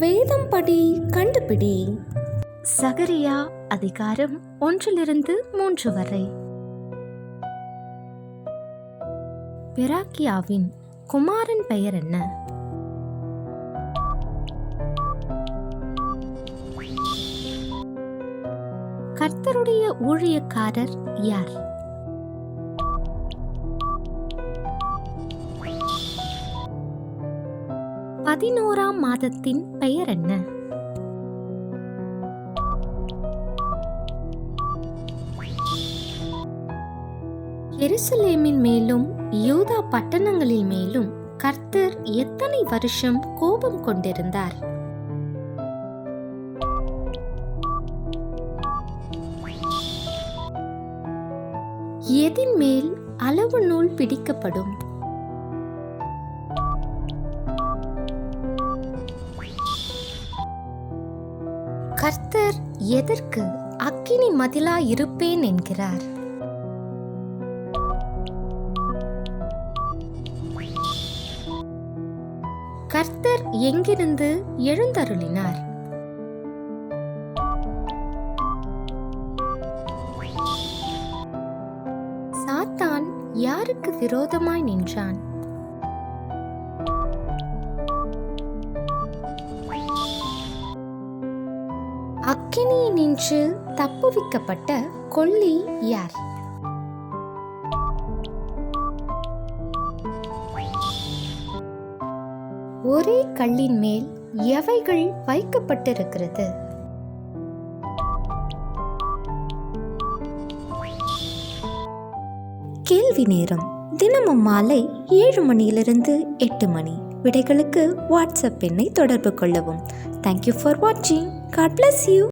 வேதம் படி கண்டுபிடி. சகரியா அதிகாரம் 1-3 வரை. பெராக்கியாவின் குமாரன் பெயர் என்ன? கர்த்தருடைய ஊழியக்காரர் யார்? பதினோராம் மாதத்தின் பெயர் என்ன? எருசலேமின் மேலும் யூதா பட்டணங்களின் மேலும் கர்த்தர் எத்தனை வருஷம் கோபம் கொண்டிருந்தார்? எதின் மேல் அளவு நூல் பிடிக்கப்படும்? கர்த்தர் எதற்கு அக்கினி மதிலா இருப்பேன் என்கிறார்? கர்த்தர் எங்கிருந்து எழுந்தருளினார்? சாத்தான் யாருக்கு விரோதமாய் நின்றான்? அக்கினியை நின்று தப்புவிக்கப்பட்ட கொல்லி யார்? ஒரே கல்லின் மேல் எவைகள் வைக்கப்பட்டிருக்கிறது? கேள்வி நேரம் தினமும் மாலை 7 மணியிலிருந்து 8 மணி. விடைகளுக்கு வாட்ஸ்அப் எண்ணை தொடர்பு கொள்ளவும். தேங்க்யூ ஃபார் வாட்சிங். God bless you.